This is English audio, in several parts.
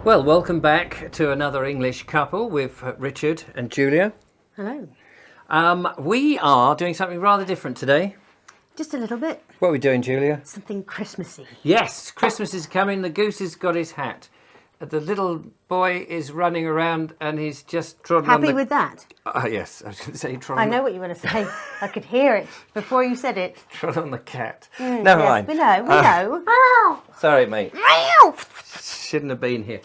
Well, welcome back to another English couple with Richard and Julia. Hello. We are doing something rather different today. Just a little bit. What are we doing, Julia? Something Christmassy. Yes, Christmas is coming. The goose has got his hat. The little boy is running around and he's just trodden on Happy with that? Yes, I was going to say I know what you want to say. I could hear it before you said it. trod on the cat. Never mind. We know. Sorry, mate. Shouldn't have been here.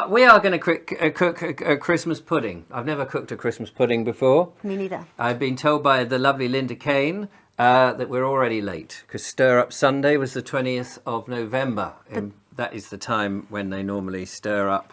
We are going to cook a Christmas pudding. I've never cooked a Christmas pudding before. Me neither. I've been told by the lovely Linda Kane that we're already late because Stir Up Sunday was the 20th of November. That is the time when they normally stir up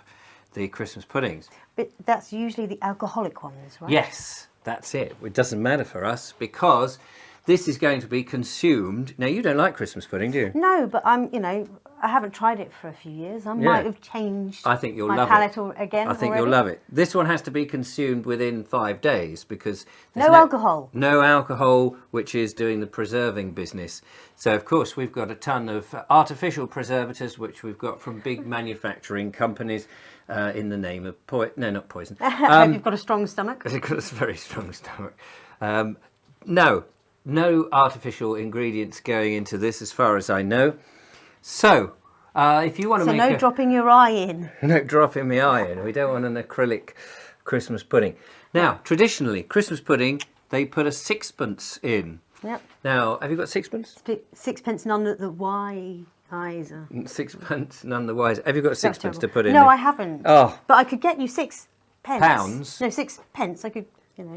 the Christmas puddings. But that's usually the alcoholic ones, right? Yes, that's it. It doesn't matter for us because this is going to be consumed. Now, you don't like Christmas pudding, do you? No, but I haven't tried it for a few years. I might have changed I think you'll my love palate it. again. I think already. you'll love it. This one has to be consumed within 5 days because there's No alcohol. No alcohol, which is doing the preserving business. So, of course, we've got a ton of artificial preservatives, which we've got from big manufacturing companies in the name of not poison. I hope you've got a strong stomach. It's got a very strong stomach. No artificial ingredients going into this, as far as I know. So, if you want to So make no dropping your eye in. no dropping the eye in. We don't want an acrylic Christmas pudding. Now, traditionally, Christmas pudding, they put a sixpence in. Yep. Now, have you got sixpence? Sixpence none the wiser. Sixpence, none the wiser. Have you got That's sixpence to terrible. put in? No, there? I haven't. Oh. But I could get you 6 pence. Pounds? No, 6 pence. I could,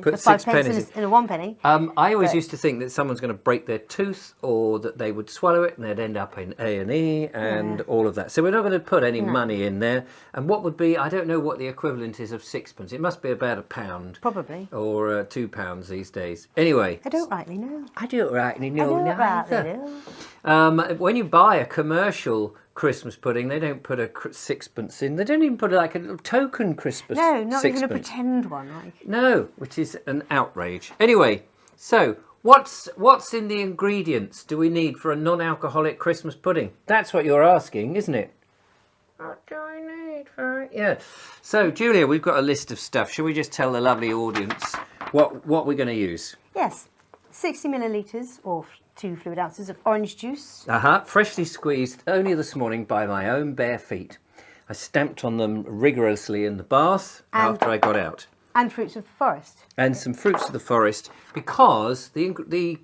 Put a 5 6 pence pennies in a 1 penny. I always used to think that someone's going to break their tooth or that they would swallow it and they'd end up in A&E and all of that. So we're not going to put any money in there. And what would be, I don't know what the equivalent is of sixpence. It must be about £1. Probably. Or £2 these days. Anyway. I don't rightly know. I don't rightly know. I don't rightly know. When you buy a commercial Christmas pudding, they don't put a sixpence in. They don't even put like a little token Christmas No, not sixpence. even a pretend one. No, which is an outrage. Anyway, so what's in the ingredients do we need for a non-alcoholic Christmas pudding? That's what you're asking, isn't it? What do I need for it? Yeah. So, Julia, we've got a list of stuff. Shall we just tell the lovely audience what we're going to use? Yes, 60 millilitres or 2 fluid ounces of orange juice. Freshly squeezed only this morning by my own bare feet. I stamped on them rigorously in the bath after I got out. And fruits of the forest. And some fruits of the forest because the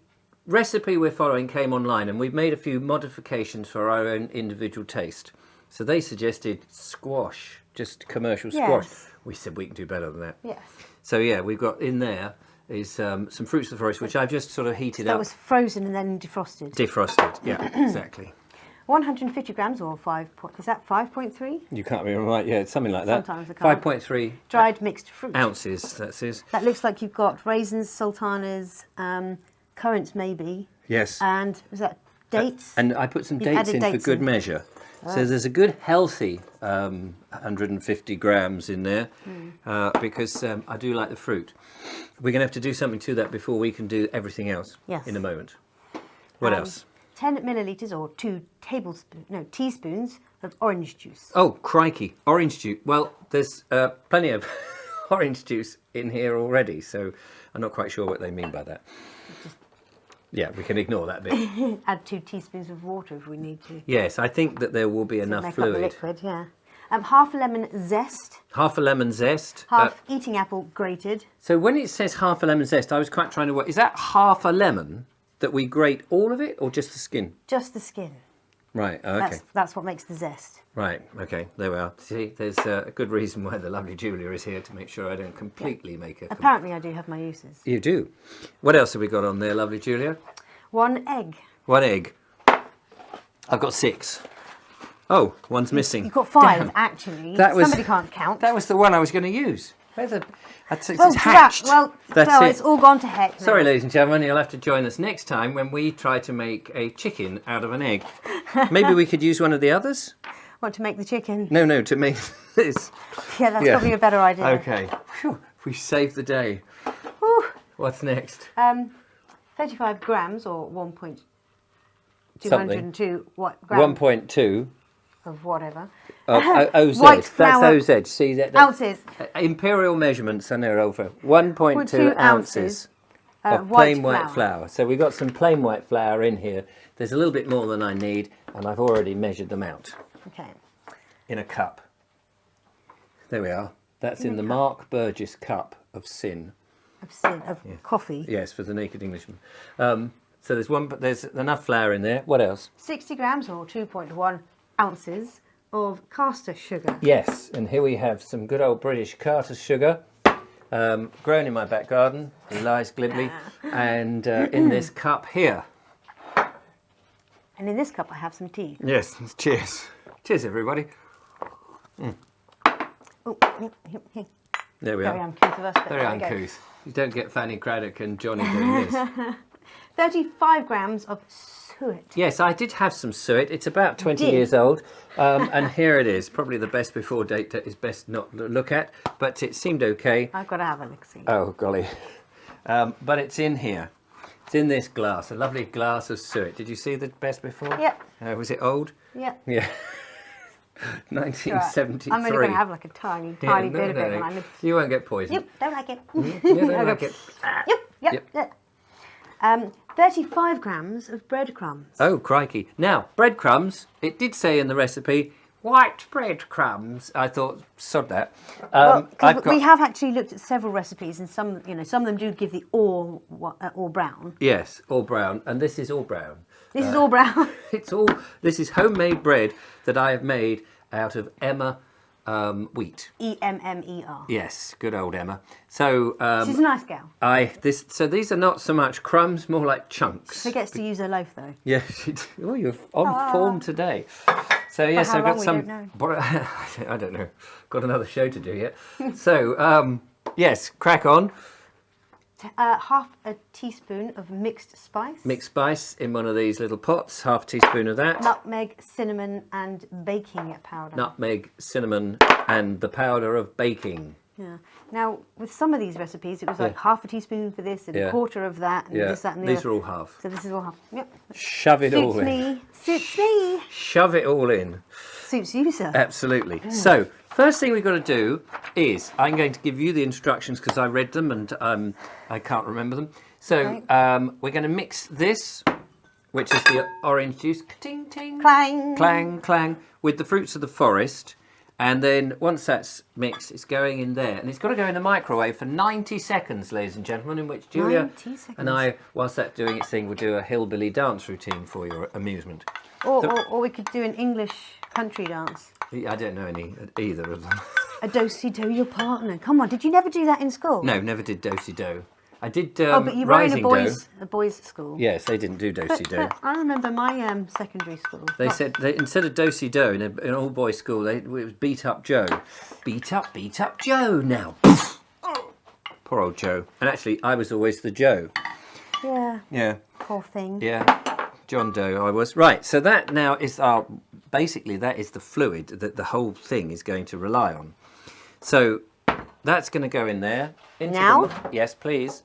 recipe we're following came online and we've made a few modifications for our own individual taste. So they suggested squash, just commercial squash. Yes. We said we can do better than that. Yes. So yeah, we've got in there is some fruits of the forest, which I've just sort of heated That up. was frozen and then defrosted. Defrosted, yeah, exactly. 150 grams or is that 5.3? You can't remember, right? Yeah, it's something like that. Sometimes I can't. 5.3 Dried mixed fruit. ounces, that is. That looks like you've got raisins, sultanas, currants maybe. Yes. And was that dates? And I put some You've dates added in for dates good in. measure. So there's a good healthy 150 grams in there because I do like the fruit. We're going to have to do something to that before we can do everything else in a moment. What else? 10 millilitres or 2 teaspoons of orange juice. Oh, crikey, orange juice. Well, there's plenty of orange juice in here already, so I'm not quite sure what they mean by that. Yeah, we can ignore that bit. Add 2 teaspoons of water if we need to. Yes, I think that there will be enough Make fluid. up the liquid, yeah. Half a lemon zest. Half a lemon zest. Half eating apple grated. So when it says half a lemon zest, I was quite trying to work. Is that half a lemon that we grate all of it or just the skin? Just the skin. Right, okay. That's what makes the zest. Right, okay, there we are. See, there's a good reason why the lovely Julia is here to make sure I don't completely make a... Apparently I do have my uses. You do. What else have we got on there, lovely Julia? 1 egg. 1 egg. I've got 6. Oh, one's missing. You've got 5, Damn. actually. That was- Somebody can't count. That was the one I was going to use. It's Oh, hatched. That's it. it's all gone to heck now. Sorry, ladies and gentlemen, you'll have to join us next time when we try to make a chicken out of an egg. Maybe we could use one of the others? Want to make the chicken? No, to make this. Yeah, that's probably a better idea. Okay. Phew, we saved the day. Whew. What's next? 35 grams or 1.202 Something. what grams? 1.2 of whatever. OZ. White That's flour. OZ. See that? Ounces. Imperial measurements are there over 1.2 0.2 ounces of white plain white flour. So we've got some plain white flour in here. There's a little bit more than I need, and I've already measured them out Okay. in a cup. There we are. That's in the Mark Burgess cup of sin. Of coffee. Yes, for the naked Englishman. So there's enough flour in there. What else? 60 grams or 2.1 ounces of caster sugar. Yes, and here we have some good old British Carter's sugar, grown in my back garden. It lies glibly, and in this cup here. And in this cup I have some tea. Yes, cheers. Cheers, everybody. Oh, here. There we Very are. uncouth of us, but Very there we go. uncouth. You don't get Fanny Craddock and Johnny doing this. 35 grams of suet. Yes, I did have some suet. It's about 20 did? years old. And here it is. Probably the best before date that is best not to look at. But it seemed okay. I've got to have a look-see. Oh, golly. But it's in here. It's in this glass. A lovely glass of suet. Did you see the best before? Yep. Was it old? Yep. Yeah. Right. 1973. I'm only going to have like a tiny bit of it. No. When I live. You won't get poisoned. Yep, don't like it. You don't I go, like it. Yep. 35 grams of breadcrumbs. Oh, crikey. Now, breadcrumbs, it did say in the recipe, white breadcrumbs. I thought, sod that. We have actually looked at several recipes, and some of them do give the all brown. Yes, all brown. And this is all brown. This is all brown. This is homemade bread that I have made out of Emma wheat. EMMER. Yes, good old Emma. So She's a nice gal. so these are not so much crumbs, more like chunks. Forgets to use her loaf though. Yes. Oh, you're on form today. So yes, how I've got long, some. we don't know. I don't know. Got another show to do yet. So yes, crack on. Half a teaspoon of mixed spice. Mixed spice in one of these little pots. Half a teaspoon of that. Nutmeg, cinnamon, and baking powder. Nutmeg, cinnamon, and the powder of baking. Yeah. Now, with some of these recipes, it was like half a teaspoon for this and a quarter of that, and this, that, and the These other. are all half. So this is all half. Yep. Shove it all Suits in. me. Suits me. Shove it all in. Suits you, sir. Absolutely. So, first thing we've got to do is, I'm going to give you the instructions because I read them and I can't remember them. So, we're going to mix this, which is the orange juice, ting, ting, Clang. clang, clang, with the fruits of the forest. And then once that's mixed, it's going in there. And it's got to go in the microwave for 90 seconds, ladies and gentlemen, in which Julia 90 seconds. and I, whilst that's doing its thing, will do a hillbilly dance routine for your amusement. Or we could do an English country dance. I don't know either of them. A do-si-do your partner. Come on, did you never do that in school? No, never did do-si-do. I did but you were in rising a boys' school. Yes, they didn't do do-si-do. I remember my secondary school. They said instead of do-si-do in an all-boys school, it was beat up Joe. Beat up Joe now. Poor old Joe. And actually, I was always the Joe. Yeah. Yeah. Poor thing. Yeah. John Doe I was. Right, so that now is basically that is the fluid that the whole thing is going to rely on. So that's going to go in there. Now? Yes, please.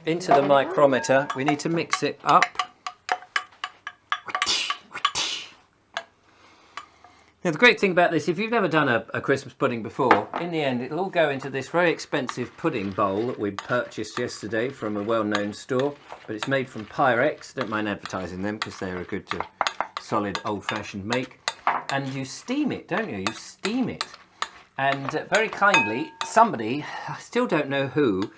Into the micrometer. We need to mix it up. Now the great thing about this, if you've never done a Christmas pudding before, in the end it'll all go into this very expensive pudding bowl that we purchased yesterday from a well-known store, but it's made from Pyrex. Don't mind advertising them because they're a good solid old-fashioned make. And you steam it, don't you? You steam it. And very kindly, somebody, I still don't know who,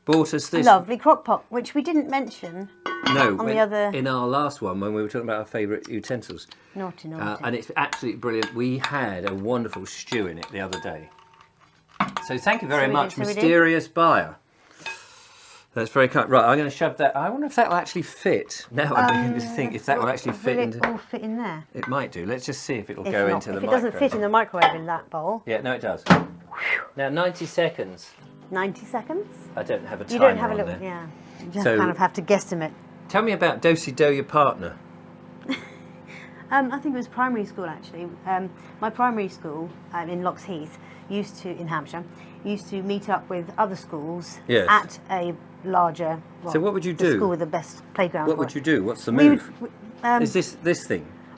bought us this lovely crock pot, which we didn't mention. In our last one when we were talking about our favourite utensils. Naughty. And it's absolutely brilliant. We had a wonderful stew in it the other day. So thank you very much, mysterious buyer. That's very kind. Right, I'm going to shove that. I wonder if that will actually fit. Now I'm beginning to think if that will actually fit Will into. it all fit in there? It might do. Let's just see if it'll If go not, into the if it microwave. doesn't fit in the microwave in that bowl. Yeah, no, it does. Now 90 seconds. 90 seconds? I don't have a timer You don't have a on little, there. yeah. You just So- kind of have to guesstimate. Tell me about do-si-do your partner. I think it was primary school actually. My primary school in Loxheath in Hampshire, used to meet up with other schools Yes. at a larger. So what would you the do? school with the best playground. What for would it. you do? What's the We move? would, Is this thing?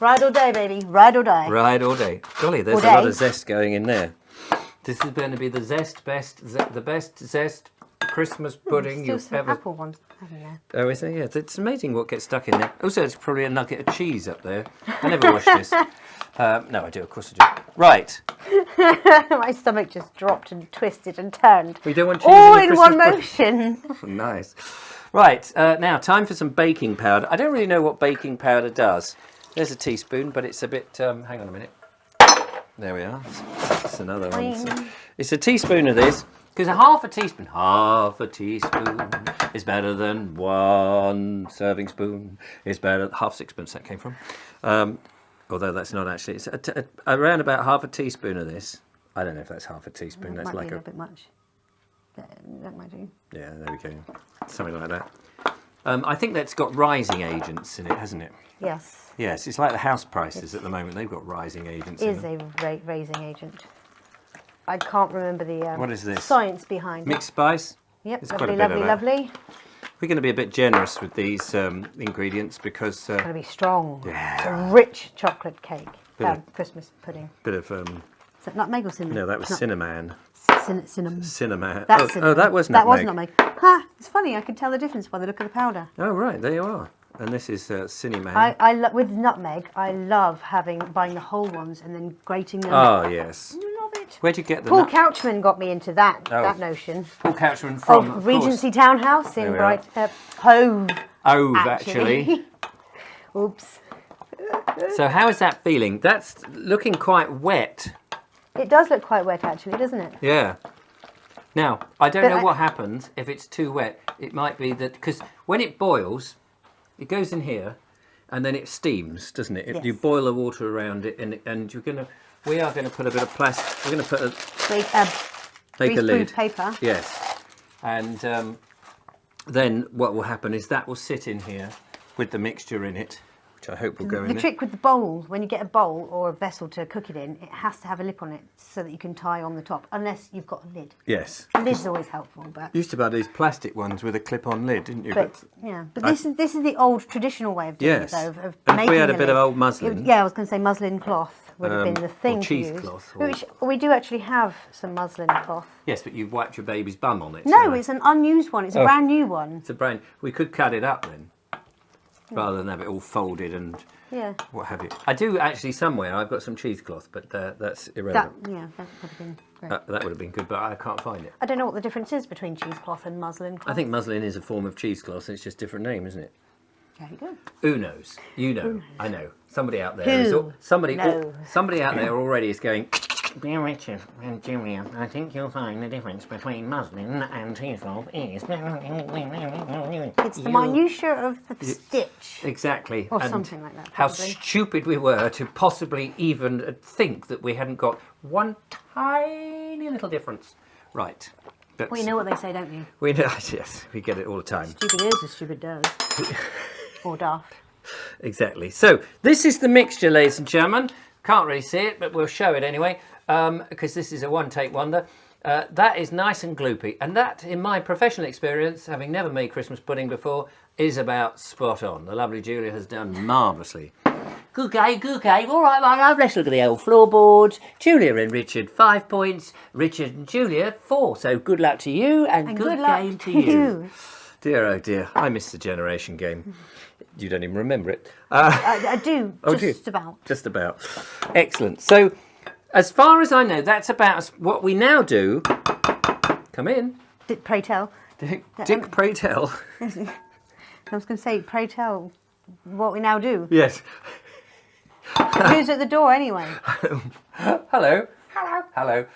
Ride or die, baby. Ride or die. Ride all day. Golly, there's All a lot day. of zest going in there. This is going to be the the best zest Christmas pudding Still you've some ever. apple ones, haven't there? Oh, is it? Yeah, it's amazing what gets stuck in there. Also, it's probably a nugget of cheese up there. I never wash this. No, I do. Of course I do. Right. My stomach just dropped and twisted and turned. We don't want cheese All in the in one Christmas motion. Nice. Right, now time for some baking powder. I don't really know what baking powder does. There's a teaspoon, but it's a bit... hang on a minute. There we are. It's another one. It's a teaspoon of this, because half a teaspoon is better than 1 serving spoon. Is better... Half sixpence that came from. Although that's not actually... It's around about half a teaspoon of this. I don't know if that's half a teaspoon. That That's might like be a a... bit much. That might do. Yeah, there we go. Something like that. I think that's got rising agents in it, hasn't it? Yes. Yes, it's like the house prices at the moment. They've got rising agents in Is them. a raising agent. I can't remember the What is this? science behind it. Mixed spice? Yep, There's quite a lovely, bit of lovely, that. lovely. We're going to be a bit generous with these ingredients because It's going to be strong. Yeah. It's a rich chocolate cake. Bit of- Christmas pudding. bit of Is that nutmeg or cinnamon? no, that was cinnamon. Cinnamon. Cinnamon. That's Oh, that was That was nutmeg. nutmeg. Ha! It's funny. I can tell the difference by the look of the powder. Oh right, there you are. And this is cinnamon. With nutmeg, I love buying the whole ones and then grating them. Oh yes. Love it. Where'd you get the Paul nut? Couchman got me into that Oh. that notion. Paul Couchman from Of Regency Townhouse in There we are. Hove. Ove, actually. Oops. So how is that feeling? That's looking quite wet. It does look quite wet, actually, doesn't it? Yeah. Now, I don't But know I- what happens if it's too wet. It might be that, because when it boils, it goes in here and then it steams, doesn't it? You Yes. boil the water around it and we are going to put a bit of plastic, we're going to put Great, make a greaseproof lid. paper. Yes. And then what will happen is that will sit in here with the mixture in it, which I hope will go in The there. trick with the bowl, when you get a bowl or a vessel to cook it in, it has to have a lip on it so that you can tie on the top, unless you've got a lid. Yes. A lid's always helpful, but You used to buy these plastic ones with a clip-on lid, didn't you? but this is the old traditional way of doing Yes. it, though. Of And if making we had a bit of lid. old muslin. Yeah, I was going to say muslin cloth would have been the or thing to use. cheesecloth or- Which we do actually have some muslin cloth. Yes, but you've wiped your baby's bum on it. No, so- it's an unused one. It's a Oh. brand new one. It's a brain. We could cut it up then, rather than have it all folded and Yeah. what have you. I do actually somewhere. I've got some cheesecloth, but that's That irrelevant. that would have been great. That would have been good, but I can't find it. I don't know what the difference is between cheesecloth and muslin cloth. I think muslin is a form of cheesecloth. It's just a different name, isn't it? There you go. Who knows? You know. I know. Somebody out there Who is somebody knows? somebody out there already is going. Dear Richard and Julia, I think you'll find the difference between muslin and cheesecloth is... It's the minutiae of the stitch. Exactly. Or and something like that, How probably. stupid we were to possibly even think that we hadn't got one tiny little difference. Right. That's, Well, you know what they say, don't you? we know, yes, we get it all the time. Stupid is as stupid does. Or daft. Exactly. So this is the mixture, ladies and gentlemen. Can't really see it, but we'll show it anyway, because this is a one-take wonder. That is nice and gloopy, and that, in my professional experience, having never made Christmas pudding before, is about spot on. The lovely Julia has done marvellously. Good game, good game. All right, my love, let's look at the old floorboards. Julia and Richard, 5 points. Richard and Julia, 4. So good luck to you, and good luck game to you. Dear, oh dear, I miss the generation game. You don't even remember it. I do, Oh, do you? just about. Just about. Excellent. So, as far as I know, that's about what we now do. Come in. Pray tell. Dick, pray tell. I was going to say, pray tell what we now do. Yes. Who's at the door anyway? Hello. Hello. Hello.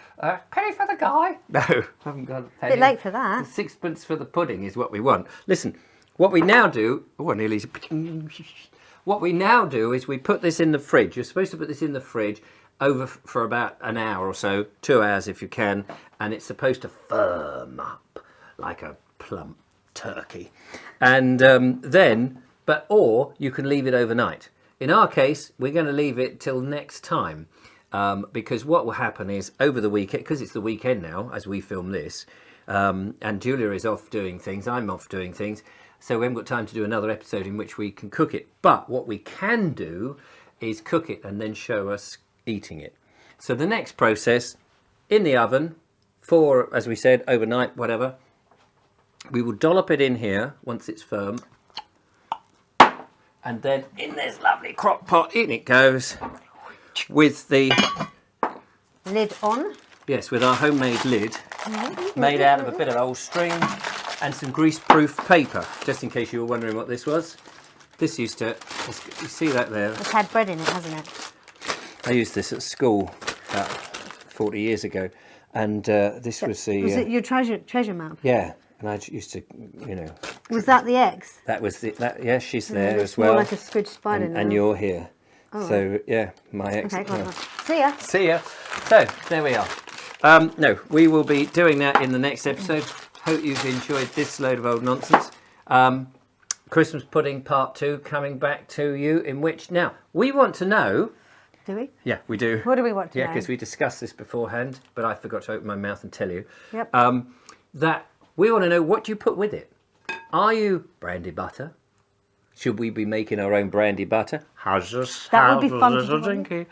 Penny for the guy? No, I haven't got a penny. Bit late for that. Sixpence for the pudding is what we want. Listen, what we now do... Oh, I nearly... What we now do is we put this in the fridge. You're supposed to put this in the fridge over for about an hour or so, 2 hours if you can, and it's supposed to firm up like a plump turkey. And or you can leave it overnight. In our case, we're going to leave it till next time. Because what will happen is over the weekend, because it's the weekend now as we film this, and Julia is off doing things, I'm off doing things, so we haven't got time to do another episode in which we can cook it. But what we can do is cook it and then show us eating it. So the next process, in the oven for, as we said, overnight, whatever. We will dollop it in here once it's firm. And then in this lovely crock pot, in it goes with the, Lid on. yes, with our homemade lid made out of a bit of old string and some grease-proof paper, just in case you were wondering what this was. This used to, you see that there? It's had bread in it, hasn't it? I used this at school about 40 years ago, and this was the... Was it your treasure map? yeah, and I used to, you know... Was that the X? That was the... That, yeah, she's there It's as well. more like a squidge spider now. and you're here. So, yeah, my ex... Okay, go on, yeah. go on. See ya. See ya. So, there we are. No, we will be doing that in the next episode. Hope you've enjoyed this load of old nonsense. Christmas pudding part 2 coming back to you, in which now we want to know. Do we? Yeah, we do. What do we want to Yeah, know? because we discussed this beforehand, but I forgot to open my mouth and tell you. Yep. That we want to know what you put with it. Are you brandy butter? Should we be making our own brandy butter? That would be fun to do, wouldn't it?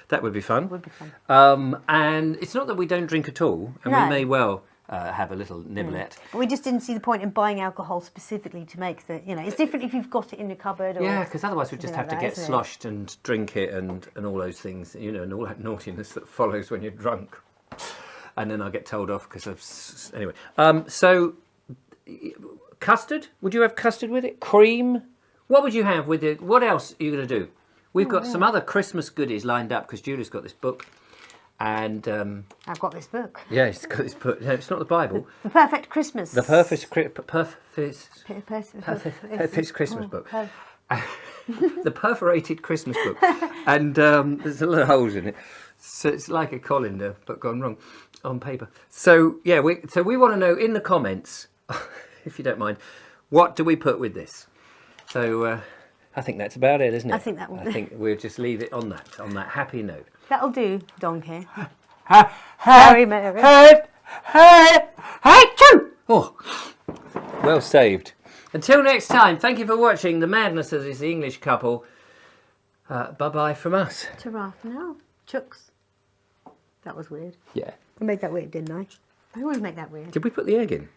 That would be fun. Would be fun. And it's not that we don't drink at all, and No. we may well have a little nibblette. But we just didn't see the point in buying alcohol specifically to make the, it's different if you've got it in your cupboard or... Yeah, because otherwise we just have something to like get that, isn't it? sloshed and drink it and all those things, and all that naughtiness that follows when you're drunk. And then I'll get told off because of... Anyway, so custard? Would you have custard with it? Cream? What would you have with it? What else are you going to do? We've got some other Christmas goodies lined up because Julie's got this book. And I've got this book. yeah, it's got this book. No, it's not the Bible. The Perfect Christmas. The perfect Christmas book. The perforated Christmas book. And there's a lot of holes in it. So it's like a colander, but gone wrong on paper. So yeah, we want to know in the comments, if you don't mind, what do we put with this? So I think that's about it, isn't it? I think that will I think we'll just leave it on that happy note. That'll do, Donkey. Very merry. Oh, well saved. Until next time, thank you for watching the madness of this English couple. Bye-bye from us. Ta-ra for now. Chooks. That was weird. Yeah. I made that weird, didn't I? I always make that weird. Did we put the egg in?